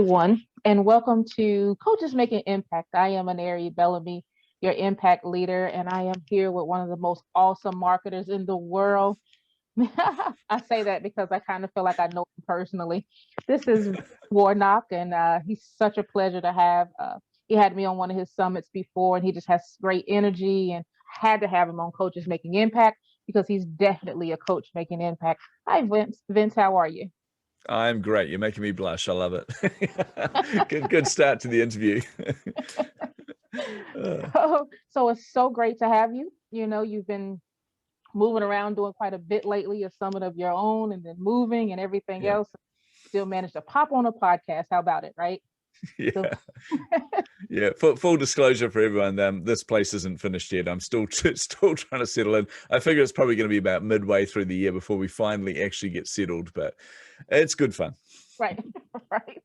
everyone, and welcome to Coaches Making Impact. I am Anari Bellamy, your impact leader, and I am here with one of the most awesome marketers in the world. I say that because I kind of feel like I know him personally. This is Warnock, and he's such a pleasure to have. He had me on one of his summits before, and he just has great energy, and I had to have him on Coaches Making Impact because he's definitely a coach making impact. Hi, Vince. Vince, how are you? I'm great. You're making me blush. I love it. Good start to the interview. So it's so great to have you. You know, you've been moving around doing quite a bit lately, a summit of your own, and then moving and everything Yeah, else. Still managed to pop on a podcast. How about it, right? So, yeah, yeah. Full disclosure for everyone, this place isn't finished yet. I'm still trying to settle in. I figure it's probably going to be about midway through the year before we finally actually get settled, but it's good fun. right, right.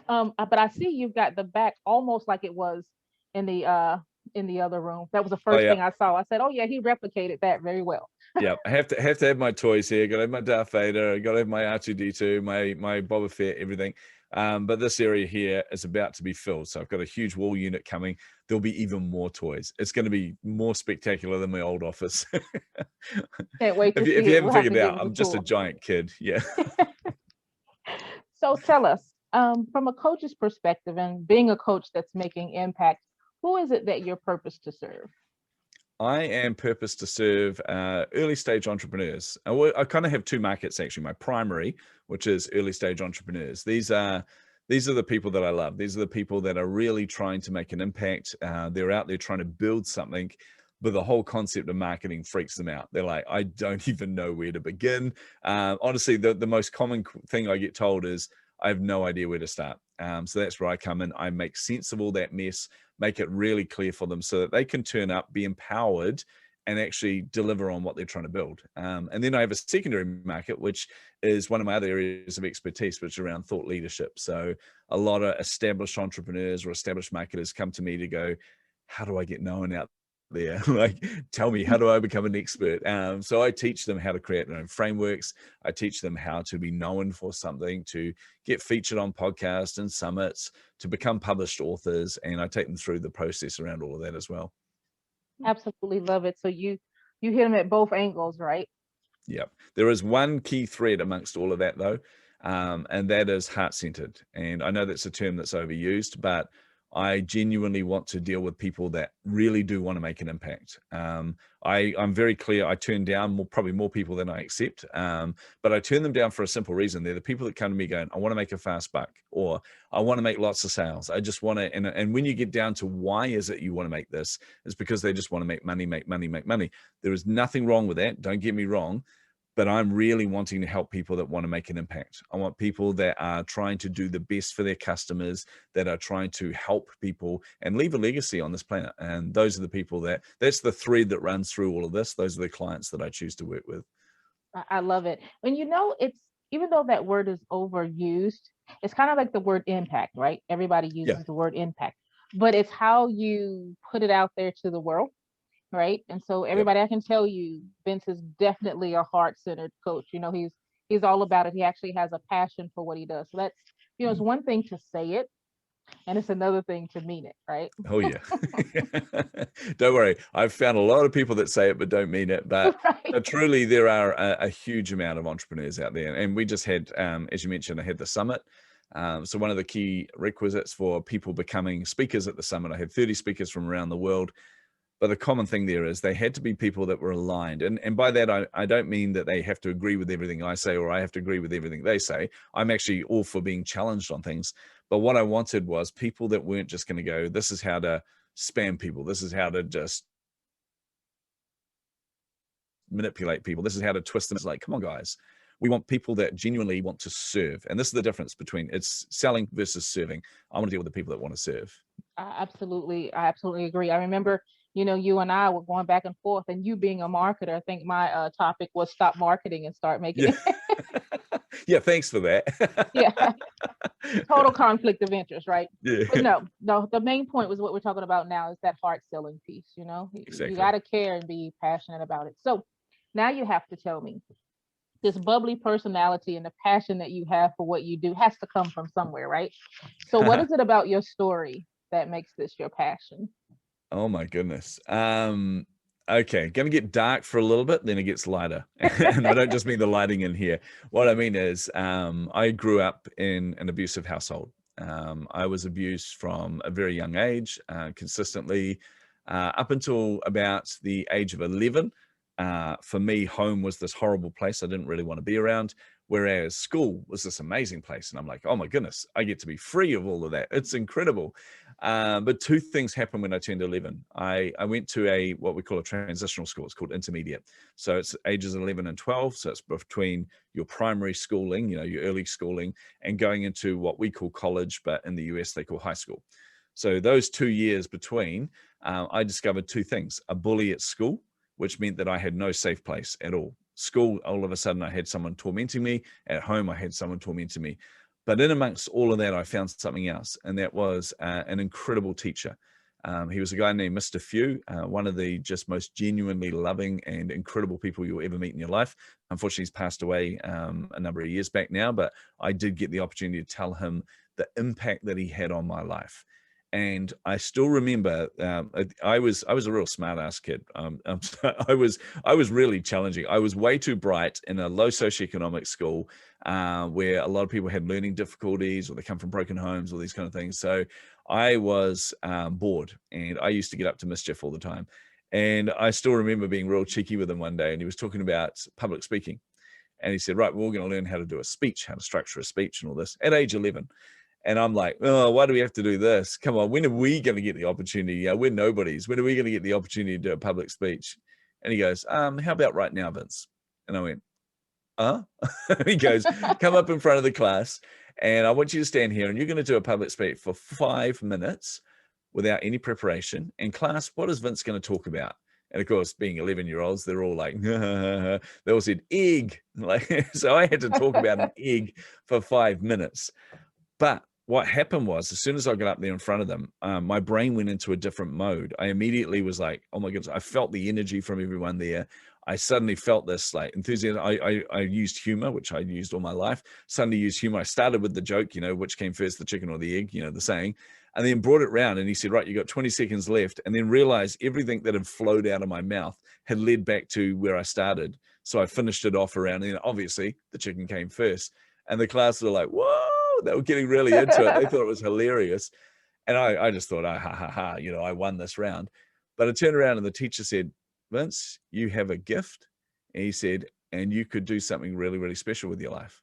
But I see you've got the back almost like it was in the other room. That was the Oh first yeah, thing I saw. I said, "Oh yeah, he replicated that very well." yeah. I have to have my toys here. Got to have my Darth Vader. Got to have my R2D2, my Boba Fett, everything. But this area here is about to be filled. So I've got a huge wall unit coming. There'll be even more toys. It's going to be more spectacular than my old office. Can't wait to If see you it. haven't We'll have to figured it give out, us a I'm just a tour. giant kid. Yeah. So tell us, from a coach's perspective and being a coach that's making impact, who is it that you're purposed to serve? I am purposed to serve early stage entrepreneurs. I kind of have two markets actually. My primary, which is early stage entrepreneurs. These are the people that I love. These are the people that are really trying to make an impact. They're out there trying to build something, but the whole concept of marketing freaks them out. They're like, I don't even know where to begin. Honestly, the most common thing I get told is, I have no idea where to start. So that's where I come in. I make sense of all that mess, make it really clear for them so that they can turn up, be empowered, and actually deliver on what they're trying to build. And then I have a secondary market, which is one of my other areas of expertise, which is around thought leadership. So a lot of established entrepreneurs or established marketers come to me to go, how do I get known out there? Like, tell me, how do I become an expert? So I teach them how to create their own frameworks. I teach them how to be known for something, to get featured on podcasts and summits, to become published authors, and I take them through the process around all of that as well. Absolutely love it. So you hit them at both angles, right? Yep. There is one key thread amongst all of that though, and that is heart-centered. And I know that's a term that's overused, but I genuinely want to deal with people that really do want to make an impact. I'm very clear. I turn down probably more people than I accept, but I turn them down for a simple reason. They're the people that come to me going, I want to make a fast buck, or I want to make lots of sales. I just want to, and when you get down to why is it you want to make this, it's because they just want to make money, make money, make money. There is nothing wrong with that. Don't get me wrong. But I'm really wanting to help people that want to make an impact. I want people that are trying to do the best for their customers, that are trying to help people and leave a legacy on this planet. And those are the people that's the thread that runs through all of this. Those are the clients that I choose to work with. I love it. And you know, it's even though that word is overused, it's kind of like the word impact, right? Everybody Yeah. uses the word impact, but it's how you put it out there to the world, right? And so Yep. everybody, I can tell you, Vince is definitely a heart-centered coach. You know, he's all about it. He actually has a passion for what he does. So that's, you know, it's Mm. one thing to say it, and it's another thing to mean it, right? Oh yeah. Don't worry. I've found a lot of people that say it but don't mean it. But Right. truly, there are a huge amount of entrepreneurs out there. And we just had, as you mentioned, I had the summit. So one of the key requisites for people becoming speakers at the summit, I had 30 speakers from around the world. But the common thing there is they had to be people that were aligned. And by that, I don't mean that they have to agree with everything I say or I have to agree with everything they say. I'm actually all for being challenged on things. But what I wanted was people that weren't just going to go, this is how to spam people. This is how to just manipulate people. This is how to twist them. It's like, come on, guys. We want people that genuinely want to serve. And this is the difference between it's selling versus serving. I want to deal with the people that want to serve. I absolutely agree. I remember, you know, you and I were going back and forth, and you being a marketer, I think my topic was stop marketing and start Yeah. making. Yeah. Thanks for that. Yeah, total conflict of interest, right? Yeah. But no, the main point was what we're talking about now is that heart selling piece. You know, you got Exactly. to care and be passionate about it. So now you have to tell me, this bubbly personality and the passion that you have for what you do has to come from somewhere, right? So what is it about your story that makes this your passion? Oh my goodness. Okay, gonna get dark for a little bit, then it gets lighter. And I don't just mean the lighting in here. What I mean is, I grew up in an abusive household. I was abused from a very young age, consistently, up until about the age of 11. For me, home was this horrible place I didn't really want to be around, whereas school was this amazing place. And I'm like, oh my goodness, I get to be free of all of that. It's incredible. But two things happened when I turned 11. I went to what we call a transitional school. It's called intermediate. So it's ages 11 and 12. So it's between your primary schooling, your early schooling, and going into what we call college, but in the US, they call high school. So those 2 years between, I discovered two things: a bully at school, which meant that I had no safe place at all. School, all of a sudden, I had someone tormenting me. At home, I had someone tormenting me. But in amongst all of that, I found something else, and that was an incredible teacher. He was a guy named Mr. Few, one of the just most genuinely loving and incredible people you'll ever meet in your life. Unfortunately, he's passed away a number of years back now, but I did get the opportunity to tell him the impact that he had on my life. And I still remember I was a real smart ass kid. I was really challenging. I was way too bright in a low socioeconomic school where a lot of people had learning difficulties, or they come from broken homes, or these kind of things. So I was bored, and I used to get up to mischief all the time. And I still remember being real cheeky with him one day, and he was talking about public speaking. And he said, right, we're all going to learn how to do a speech, how to structure a speech and all this at age 11. And I'm like, oh, why do we have to do this? Come on, when are we going to get the opportunity? We're nobodies. When are we going to get the opportunity to do a public speech? And he goes, how about right now, Vince? And I went, he goes, come up in front of the class, and I want you to stand here, and you're going to do a public speech for 5 minutes without any preparation. And class, what is Vince going to talk about? And of course, being 11-year-olds, they're all like, they all said egg. Like, so I had to talk about an egg for 5 minutes. But what happened was, as soon as I got up there in front of them, my brain went into a different mode. I immediately was like, oh my goodness, I felt the energy from everyone there. I suddenly felt this like enthusiasm. I used humor, which I used all my life. Suddenly used humor. I started with the joke, which came first, the chicken or the egg, the saying, and then brought it around. And he said, right, you got 20 seconds left. And then realized everything that had flowed out of my mouth had led back to where I started. So I finished it off around, and obviously the chicken came first. And the class were like, whoa, they were getting really into it. They thought it was hilarious. And I just thought, ha, ha, ha, I won this round. But I turned around and the teacher said, Vince, you have a gift. And he said, and you could do something really, really special with your life.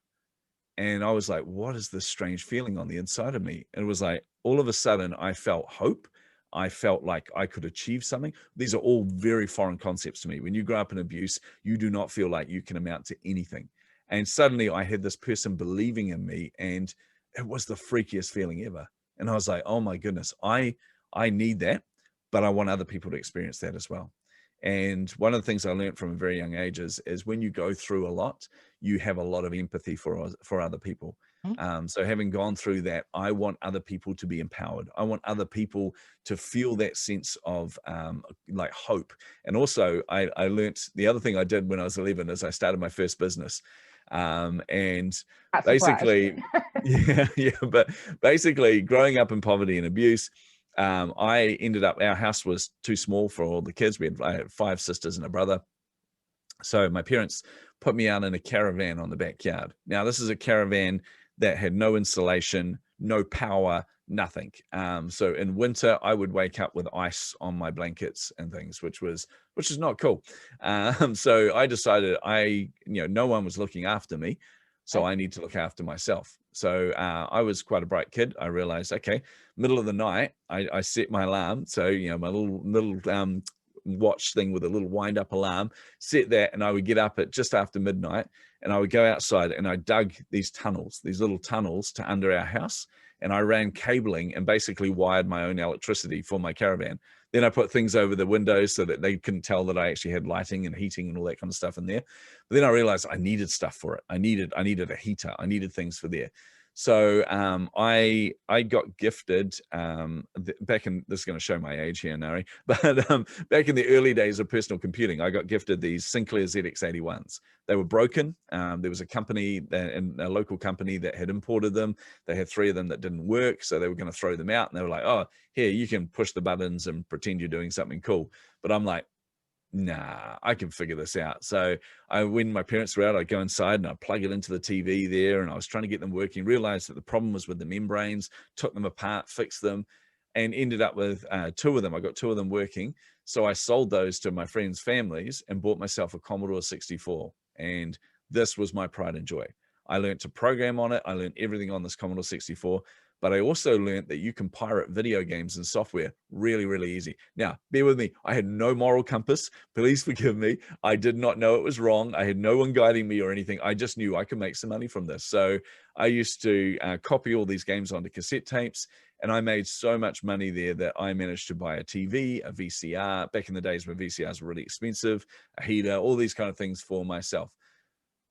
And I was like, what is this strange feeling on the inside of me? And it was like, all of a sudden, I felt hope. I felt like I could achieve something. These are all very foreign concepts to me. When you grow up in abuse, you do not feel like you can amount to anything. And suddenly I had this person believing in me, and it was the freakiest feeling ever. And I was like, oh my goodness, I need that, but I want other people to experience that as well. And one of the things I learned from a very young age is when you go through a lot, you have a lot of empathy for other people. So having gone through that, I want other people to be empowered. I want other people to feel that sense of like hope. And also I learned the other thing I did when I was 11 is I started my first business. And basically, but basically growing up in poverty and abuse, I ended up, our house was too small for all the kids. I had 5 sisters and a brother. So my parents put me out in a caravan on the backyard. Now, this is a caravan that had no insulation, no power, nothing. So in winter, I would wake up with ice on my blankets and things, which is not cool. So I decided no one was looking after me. So I need to look after myself. So I was quite a bright kid. I realized, okay, middle of the night, I set my alarm. So, my little watch thing with a little wind up alarm, set that, and I would get up at just after midnight, and I would go outside and I dug these little tunnels to under our house. And I ran cabling and basically wired my own electricity for my caravan. Then I put things over the windows so that they couldn't tell that I actually had lighting and heating and all that kind of stuff in there. But then I realized I needed stuff for it. I needed a heater. I needed things for there. So I got gifted back in, this is going to show my age here, Nari, but back in the early days of personal computing, I got gifted these Sinclair ZX81s. They were broken. There was a company, a local company that had imported them. They had 3 of them that didn't work, so they were going to throw them out. And they were like, "Oh, here, you can push the buttons and pretend you're doing something cool." But I'm like, nah, I can figure this out. So when my parents were out, I'd go inside and I'd plug it into the TV there, and I was trying to get them working, realized that the problem was with the membranes, took them apart, fixed them, and ended up with 2 of them. I got 2 of them working. So I sold those to my friends' families and bought myself a Commodore 64. And this was my pride and joy. I learned to program on it. I learned everything on this Commodore 64. But I also learned that you can pirate video games and software really, really easy. Now, bear with me. I had no moral compass. Please forgive me. I did not know it was wrong. I had no one guiding me or anything. I just knew I could make some money from this. So I used to copy all these games onto cassette tapes, and I made so much money there that I managed to buy a TV, a VCR, back in the days when VCRs were really expensive, a heater, all these kind of things for myself.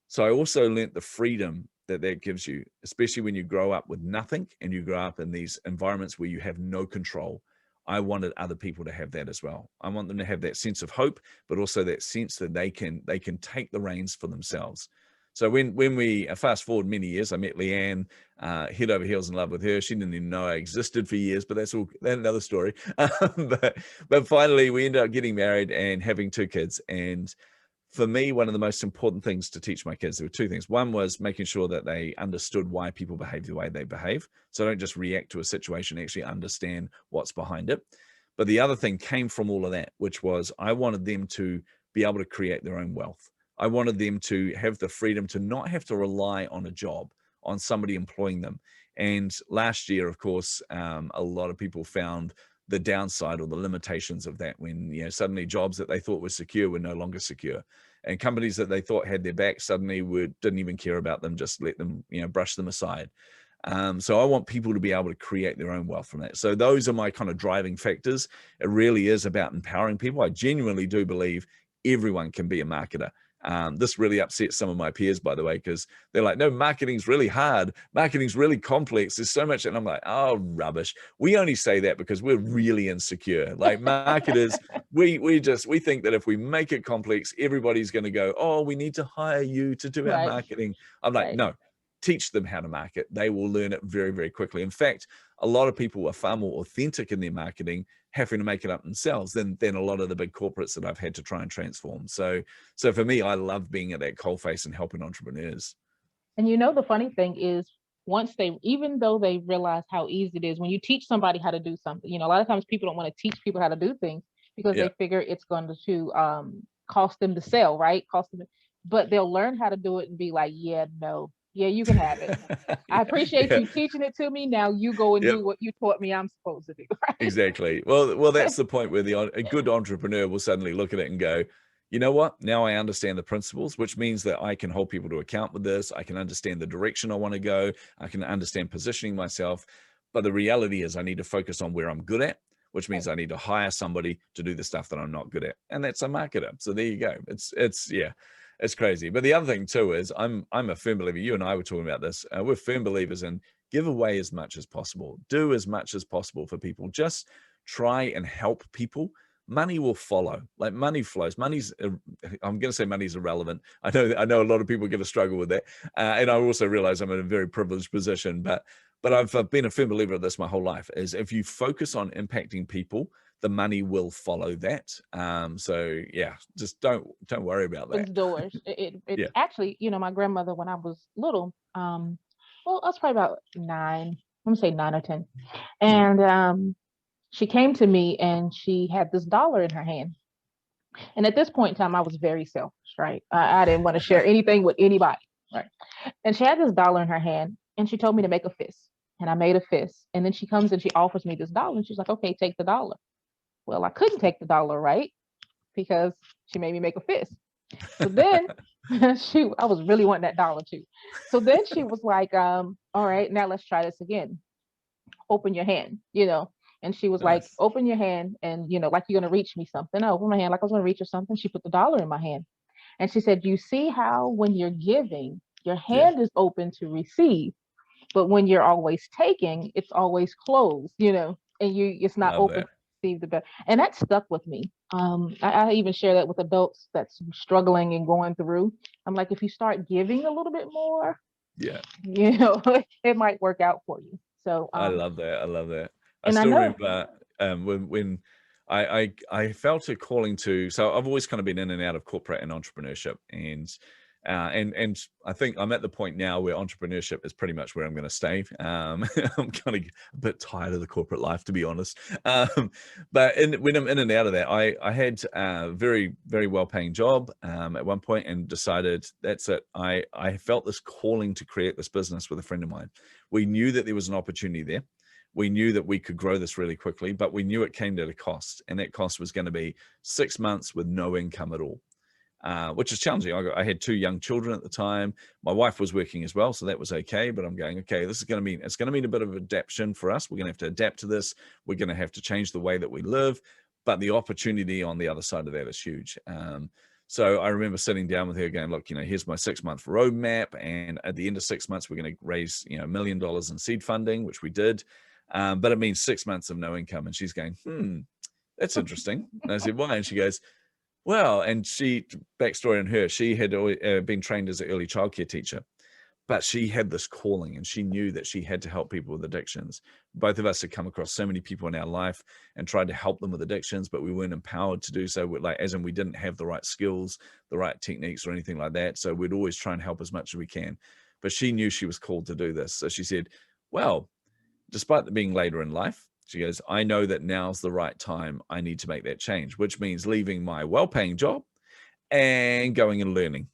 So I also learned the freedom that gives you, especially when you grow up with nothing and you grow up in these environments where you have no control. I wanted other people to have that as well. I want them to have that sense of hope, but also that sense that they can take the reins for themselves. So when we fast forward many years, I met Leanne, head over heels in love with her. She didn't even know I existed for years, but that's another story. But finally we ended up getting married and having 2 kids. And for me, one of the most important things to teach my kids, there were 2 things. One was making sure that they understood why people behave the way they behave. So don't just react to a situation, actually understand what's behind it. But the other thing came from all of that, which was I wanted them to be able to create their own wealth. I wanted them to have the freedom to not have to rely on a job, on somebody employing them. And last year, of course, a lot of people found the downside or the limitations of that when, you know, suddenly jobs that they thought were secure were no longer secure, and companies that they thought had their back suddenly didn't even care about them, just let them, you know, brush them aside. So I want people to be able to create their own wealth from that. So those are my kind of driving factors. It really is about empowering people. I genuinely do believe everyone can be a marketer. This really upsets some of my peers, by the way, because they're like, no, marketing's really hard. Marketing's really complex. There's so much. And I'm like, oh, rubbish. We only say that because we're really insecure. Like marketers, we think that if we make it complex, everybody's going to go, oh, we need to hire you to do our Right. marketing. I'm like, Right. no, teach them how to market. They will learn it very, very quickly. In fact, a lot of people are far more authentic in their marketing, having to make it up themselves than a lot of the big corporates that I've had to try and transform. So for me, I love being at that coalface and helping entrepreneurs. And you know, the funny thing is, once they, even though they realize how easy it is, when you teach somebody how to do something, you know, a lot of times people don't want to teach people how to do things because Yeah. they figure it's going to cost them to sell, right? Cost them, but they'll learn how to do it and be like, yeah, no, yeah, you can have it. I appreciate Yeah. you teaching it to me. Now you go and Yep. do what you taught me I'm supposed to do, right? Exactly. Well, that's the point where a good entrepreneur will suddenly look at it and go, you know what? Now I understand the principles, which means that I can hold people to account with this. I can understand the direction I want to go. I can understand positioning myself. But the reality is I need to focus on where I'm good at, which means I need to hire somebody to do the stuff that I'm not good at. And that's a marketer. So there you go. Yeah, it's crazy. But the other thing too is I'm a firm believer. You and I were talking about this. We're firm believers in give away as much as possible, do as much as possible for people. Just try and help people. Money will follow. Like money flows. I'm going to say money's irrelevant. I know a lot of people are going to struggle with that. And I also realize I'm in a very privileged position, but I've been a firm believer of this my whole life, is if you focus on impacting people, the money will follow that. So yeah, just don't worry about that. Opens doors. It Yeah. actually, you know, my grandmother when I was little, well, I was probably about 9. I'm gonna say 9 or 10, Mm. and she came to me and she had this dollar in her hand. And at this point in time, I was very selfish, right? I didn't want to share anything with anybody, right? And she had this dollar in her hand and she told me to make a fist. And I made a fist. And then she comes and she offers me this dollar and she's like, okay, take the dollar. Well, I couldn't take the dollar, right? Because she made me make a fist. So then I was really wanting that dollar too. So then she was like, all right, now let's try this again. Open your hand, you know. And she was like, Nice. open your hand and, you know, like you're going to reach me something. I opened my hand like I was going to reach her something. She put the dollar in my hand. And she said, you see how when you're giving, your Yeah. hand is open to receive, But when you're always taking, it's always closed, and it's not Love open to that. receive the best. And that stuck with me. I even share that with adults that's struggling and going through. I'm like, if you start giving a little bit more, Yeah. it might work out for you. So, I love that. I love that. I and I still know, remember when I felt a calling to. So I've always kind of been in and out of corporate and entrepreneurship, and I think I'm at the point now where entrepreneurship is pretty much where I'm going to stay. I'm kind of a bit tired of the corporate life, to be honest. But when I'm in and out of that, I had a very, very well paying job at one point, and decided that's it. I felt this calling to create this business with a friend of mine. We knew that there was an opportunity there. We knew that we could grow this really quickly, but we knew it came at a cost, and that cost was going to be 6 months with no income at all. Which is challenging. I had 2 young children at the time. My wife was working as well, so that was okay. But I'm going, okay, this is going to mean, it's going to mean a bit of adaptation for us. We're going to have to adapt to this. We're going to have to change the way that we live. But the opportunity on the other side of that is huge. So I remember sitting down with her going, look, here's my 6-month roadmap. And at the end of 6 months, we're going to raise, $1 million in seed funding, which we did. But it means 6 months of no income. And she's going, that's interesting. And I said, why? And she goes, well, and backstory on her, she had been trained as an early childcare teacher, but she had this calling, and she knew that she had to help people with addictions. Both of us had come across so many people in our life and tried to help them with addictions, but we weren't empowered to do so. As in, we didn't have the right skills, the right techniques, or anything like that. So we'd always try and help as much as we can. But she knew she was called to do this. So she said, well, despite being later in life, she goes, I know that now's the right time. I need to make that change, which means leaving my well-paying job and going and learning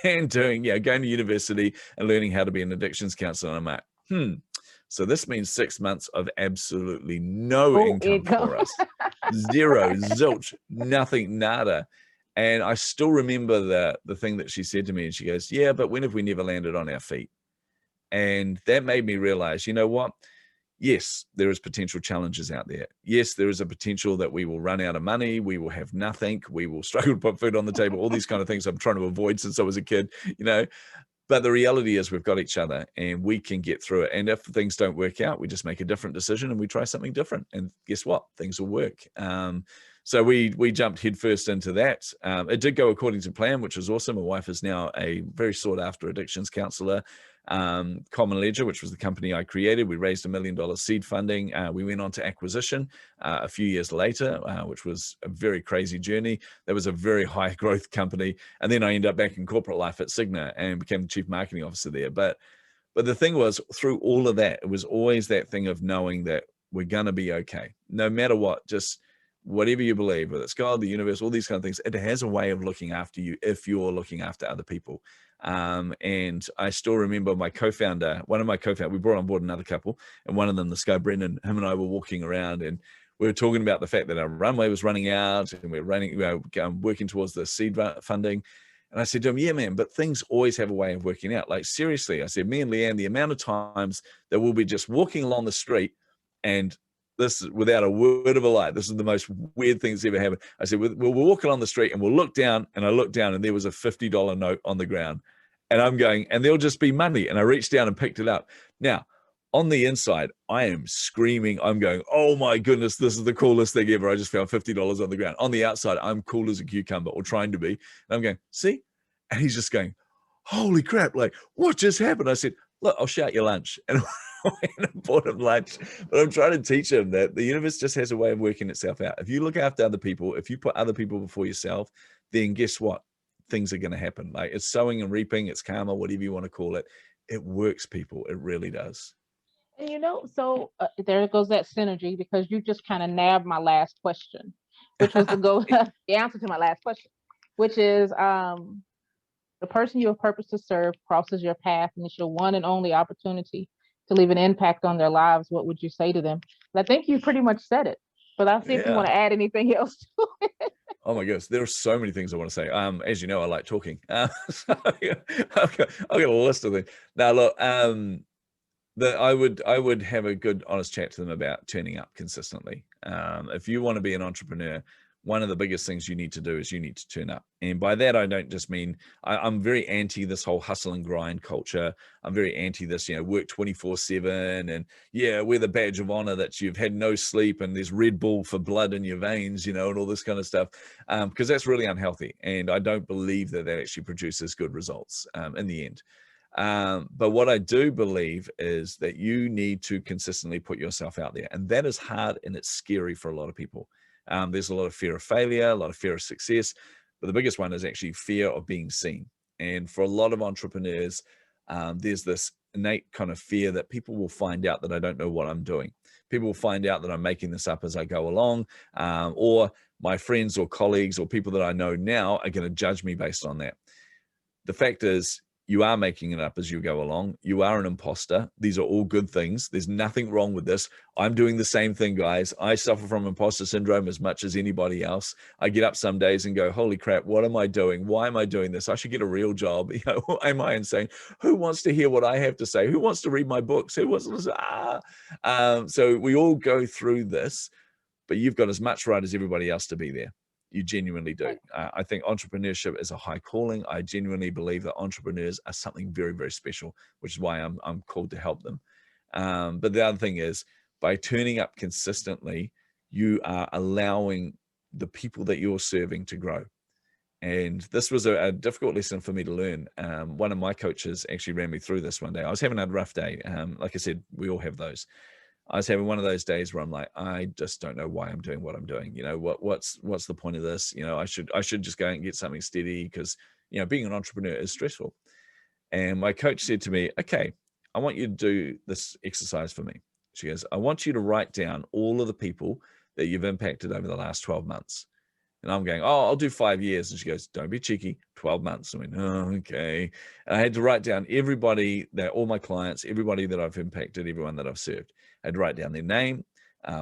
and going to university and learning how to be an addictions counselor. And I'm like, so this means 6 months of absolutely no oh, income for us. Zero, zilch, nothing, nada. And I still remember the thing that she said to me, and she goes, yeah, but when have we never landed on our feet? And that made me realize, you know what? Yes, there is potential challenges out there. Yes, there is a potential that we will run out of money. We will have nothing. We will struggle to put food on the table, all these kind of things I'm trying to avoid since I was a kid, But the reality is we've got each other, and we can get through it. And if things don't work out, we just make a different decision and we try something different. And guess what? Things will work. So we jumped headfirst into that. It did go according to plan, which was awesome. My wife is now a very sought after addictions counselor. Common Ledger, which was the company I created, we raised $1 million seed funding. We went on to acquisition a few years later, which was a very crazy journey. That was a very high growth company. And then I ended up back in corporate life at Cigna and became the chief marketing officer there. But the thing was, through all of that, it was always that thing of knowing that we're going to be okay, no matter what. Just whatever you believe, whether it's God, the universe, all these kind of things, it has a way of looking after you if you're looking after other people. And I still remember my co-founder, one of my co-founders, we brought on board another couple, and one of them, this guy, Brendan, him and I were walking around, and we were talking about the fact that our runway was running out, and we were working towards the seed funding. And I said to him, yeah, man, but things always have a way of working out. Like, seriously, I said, me and Leanne, the amount of times that we'll be just walking along the street, and this, without a word of a lie, this is the most weird thing that's ever happened. I said, we're walking on the street, and we'll look down, and I look down, and there was a $50 note on the ground. And I'm going, and there'll just be money. And I reached down and picked it up. Now, on the inside, I am screaming. I'm going, oh my goodness, this is the coolest thing ever. I just found $50 on the ground. On the outside, I'm cool as a cucumber, or trying to be. And I'm going, see? And he's just going, holy crap, like, what just happened? I said, look, I'll shout your lunch. And I went and bought him lunch. But I'm trying to teach him that the universe just has a way of working itself out. If you look after other people, if you put other people before yourself, then guess what? Things are going to happen. Like, it's sowing and reaping, it's karma, whatever you want to call it. It works, people. It really does. and so there goes that synergy, because you just kind of nabbed my last question, which was the answer to my last question, which is the person you have purpose to serve crosses your path, and it's your one and only opportunity to leave an impact on their lives. What would you say to them? And I think you pretty much said it, but I'll see if you Yeah. want to add anything else to it. Oh my goodness, there are so many things I want to say. As you know, I like talking. So I've got a list of things. Now, look, that I would have a good, honest chat to them about turning up consistently. If you want to be an entrepreneur, one of the biggest things you need to do is you need to turn up. And by that, I don't just mean, I'm very anti this whole hustle and grind culture. I'm very anti this, work 24/7 and wear the badge of honor that you've had no sleep and there's Red Bull for blood in your veins, and all this kind of stuff, because that's really unhealthy. And I don't believe that actually produces good results in the end. But what I do believe is that you need to consistently put yourself out there. And that is hard and it's scary for a lot of people. There's a lot of fear of failure, a lot of fear of success, but the biggest one is actually fear of being seen. And for a lot of entrepreneurs, there's this innate kind of fear that people will find out that I don't know what I'm doing. People will find out that I'm making this up as I go along, or my friends or colleagues or people that I know now are going to judge me based on that. The fact is, you are making it up as you go along. You are an imposter. These are all good things. There's nothing wrong with this. I'm doing the same thing, guys. I suffer from imposter syndrome as much as anybody else. I get up some days and go, holy crap, what am I doing? Why am I doing this? I should get a real job. Am I insane? Who wants to hear what I have to say? Who wants to read my books? Who wants to listen? So we all go through this, but you've got as much right as everybody else to be there. You genuinely do. I think entrepreneurship is a high calling. I genuinely believe that entrepreneurs are something very, very special, which is why I'm called to help them. But the other thing is, by turning up consistently, you are allowing the people that you're serving to grow. And this was a difficult lesson for me to learn. One of my coaches actually ran me through this one day. I was having a rough day. Like I said, we all have those. I was having one of those days where I'm like, I just don't know why I'm doing what I'm doing. What's the point of this? I should just go and get something steady, because, being an entrepreneur is stressful. And my coach said to me, okay, I want you to do this exercise for me. She goes, I want you to write down all of the people that you've impacted over the last 12 months. And I'm going, oh, I'll do 5 years. And she goes, don't be cheeky, 12 months. I went, oh, okay. And I had to write down everybody, all my clients, everybody that I've impacted, everyone that I've served. I had to write down their name,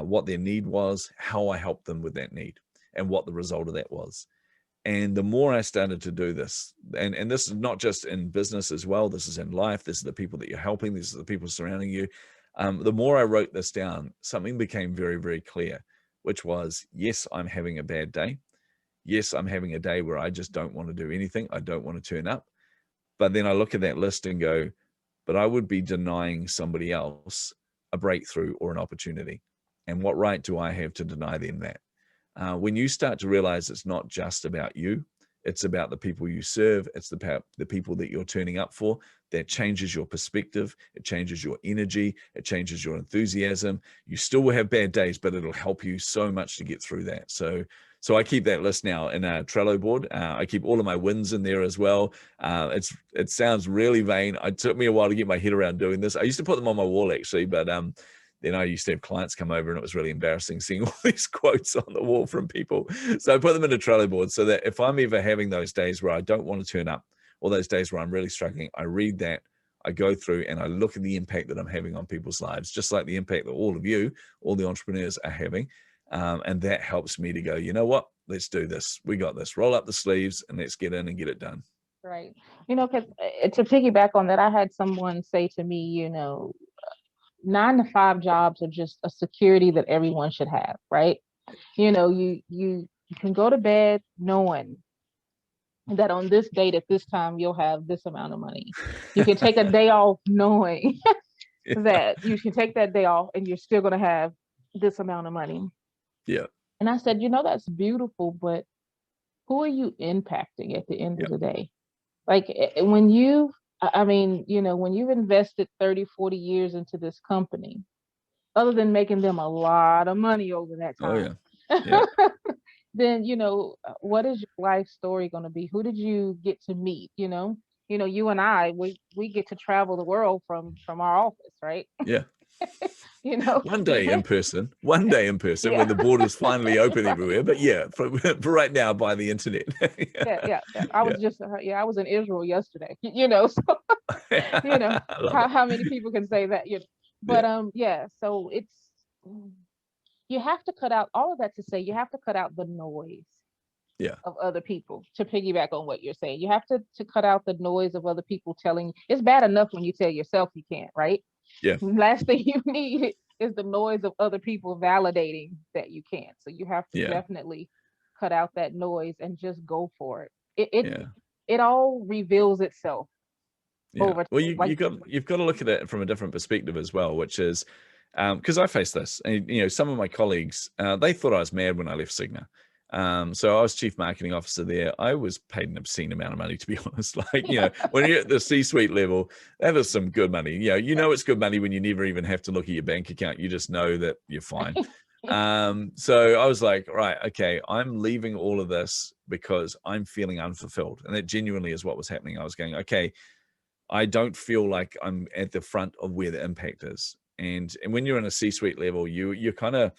what their need was, how I helped them with that need, and what the result of that was. And the more I started to do this, and this is not just in business as well, this is in life, this is the people that you're helping, these are the people surrounding you. The more I wrote this down, something became very, very clear, which was, yes, I'm having a bad day. Yes, I'm having a day where I just don't want to do anything. I don't want to turn up. But then I look at that list and go, but I would be denying somebody else a breakthrough or an opportunity. And what right do I have to deny them that? When you start to realize it's not just about you, it's about the people you serve, it's the people that you're turning up for, that changes your perspective, it changes your energy, it changes your enthusiasm. You still will have bad days, but it'll help you so much to get through that. So I keep that list now in a Trello board. I keep all of my wins in there as well. It sounds really vain. It took me a while to get my head around doing this. I used to put them on my wall actually, but then I used to have clients come over and it was really embarrassing seeing all these quotes on the wall from people. So I put them in a Trello board so that if I'm ever having those days where I don't want to turn up, or those days where I'm really struggling, I read that, I go through and I look at the impact that I'm having on people's lives, just like the impact that all of you, all the entrepreneurs are having. And that helps me to go, you know what, let's do this. We got this. Roll up the sleeves and let's get in and get it done. Right. Because to piggyback on that, I had someone say to me, 9-to-5 jobs are just a security that everyone should have, right? You can go to bed knowing that on this date at this time you'll have this amount of money. You can take a day off knowing that you can take that day off and you're still going to have this amount of money. Yeah. And I said, that's beautiful, but who are you impacting at the end of the day? Like when when you've invested 30, 40 years into this company, other than making them a lot of money over that time, then, what is your life story going to be? Who did you get to meet? You and I, we get to travel the world from our office, right? Yeah. One day in person, Yeah. when the borders finally open everywhere. But for right now, by the internet. Yeah. I was in Israel yesterday, so, how many people can say that, but, so it's, you have to cut out all of that to say, you have to cut out the noise of other people, to piggyback on what you're saying. You have to cut out the noise of other people telling you. It's bad enough when you tell yourself you can't, right? Yeah. Last thing you need is the noise of other people validating that you can't. So you have to definitely cut out that noise and just go for it. It Yeah. it all reveals itself Yeah. over Well, time. Like, you've got to look at it from a different perspective as well, which is because I faced this, and some of my colleagues they thought I was mad when I left Cigna. So I was chief marketing officer there. I was paid an obscene amount of money, to be honest. Like, when you're at the C-suite level, that is some good money. It's good money when you never even have to look at your bank account. You just know that you're fine. So I was like, right, okay, I'm leaving all of this because I'm feeling unfulfilled. And that genuinely is what was happening. I was going, okay, I don't feel like I'm at the front of where the impact is. And when you're in a C-suite level, you're kind of,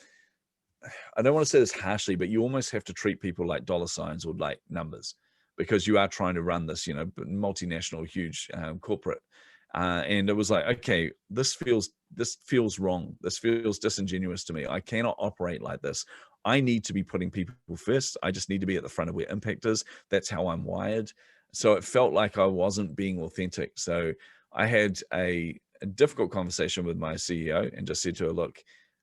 I don't want to say this harshly, but you almost have to treat people like dollar signs or like numbers, because you are trying to run this, multinational, huge corporate. And it was like, okay, this feels wrong. This feels disingenuous to me. I cannot operate like this. I need to be putting people first. I just need to be at the front of where impact is. That's how I'm wired. So it felt like I wasn't being authentic. So I had a difficult conversation with my CEO and just said to her, look,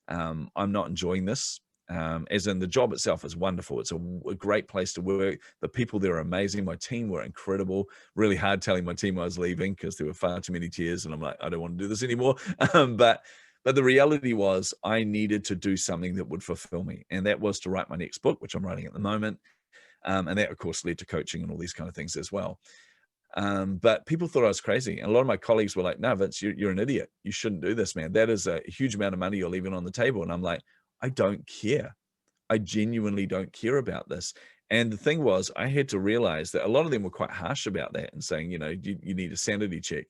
I'm not enjoying this. As in, the job itself is wonderful. It's a great place to work. The people there are amazing. My team were incredible. Really hard telling my team I was leaving because there were far too many tears, and I'm like, I don't want to do this anymore. But the reality was I needed to do something that would fulfill me, and that was to write my next book, which I'm writing at the moment. And that, of course, led to coaching and all these kind of things as well. But people thought I was crazy. And a lot of my colleagues were like, no, Vince, you're an idiot. You shouldn't do this, man. That is a huge amount of money you're leaving on the table. And I'm like, I don't care. I genuinely don't care about this. And the thing was, I had to realize that a lot of them were quite harsh about that and saying, you need a sanity check.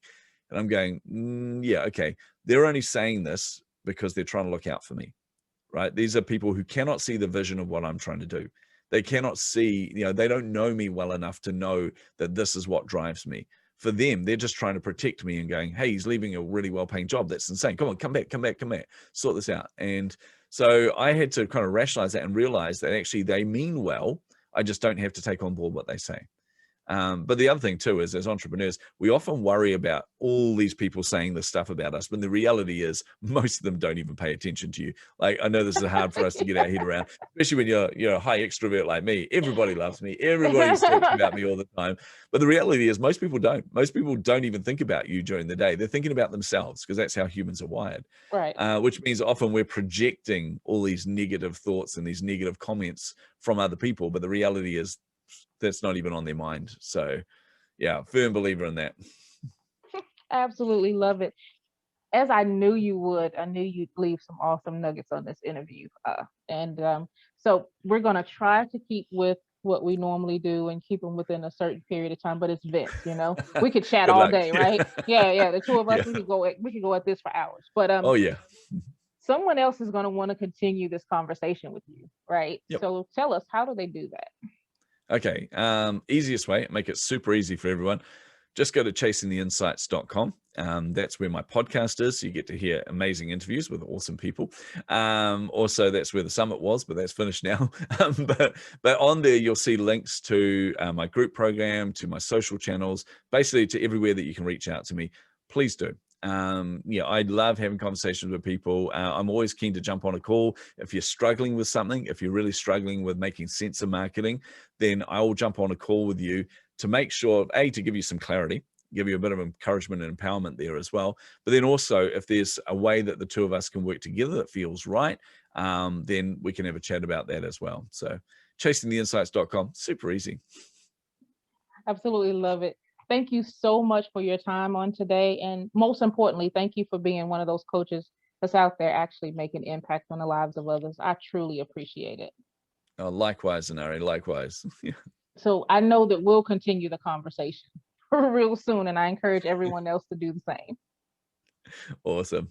And I'm going, yeah, okay. They're only saying this because they're trying to look out for me, right? These are people who cannot see the vision of what I'm trying to do. They cannot see, they don't know me well enough to know that this is what drives me. For them, they're just trying to protect me and going, hey, he's leaving a really well-paying job. That's insane. Come on, come back, sort this out. And so I had to kind of rationalize that and realize that actually they mean well. I just don't have to take on board what they say. But the other thing too is, as entrepreneurs, we often worry about all these people saying this stuff about us, but the reality is most of them don't even pay attention to you. Like, I know this is hard for us to get our head around, especially when you're a high extrovert like me. Everybody loves me. Everybody's talking about me all the time. But the reality is most people don't. Most people don't even think about you during the day. They're thinking about themselves, because that's how humans are wired. right. Which means often we're projecting all these negative thoughts and these negative comments from other people. But the reality is that's not even on their mind. So yeah, firm believer in that. Absolutely love it. As I knew you would, I knew you'd leave some awesome nuggets on this interview. And so we're going to try to keep with what we normally do and keep them within a certain period of time. But it's Vince, we could chat Good all luck. day, right? Yeah. The two of us, Yeah. we could go at this for hours. But Oh yeah. someone else is going to want to continue this conversation with you, right? Yep. So tell us, how do they do that? Okay. Easiest way, make it super easy for everyone. Just go to chasingtheinsights.com. That's where my podcast is. So you get to hear amazing interviews with awesome people. Also, that's where the summit was, but that's finished now. But on there, you'll see links to my group program, to my social channels, basically to everywhere that you can reach out to me. Please do. I love having conversations with people. I'm always keen to jump on a call. If you're struggling with something, if you're really struggling with making sense of marketing, then I will jump on a call with you to make sure, to give you some clarity, give you a bit of encouragement and empowerment there as well. But then also, if there's a way that the two of us can work together that feels right, then we can have a chat about that as well. So chasingtheinsights.com, super easy. Absolutely love it. Thank you so much for your time on today. And most importantly, thank you for being one of those coaches that's out there actually making impact on the lives of others. I truly appreciate it. Likewise, Inari, likewise. So I know that we'll continue the conversation real soon, and I encourage everyone else to do the same. Awesome.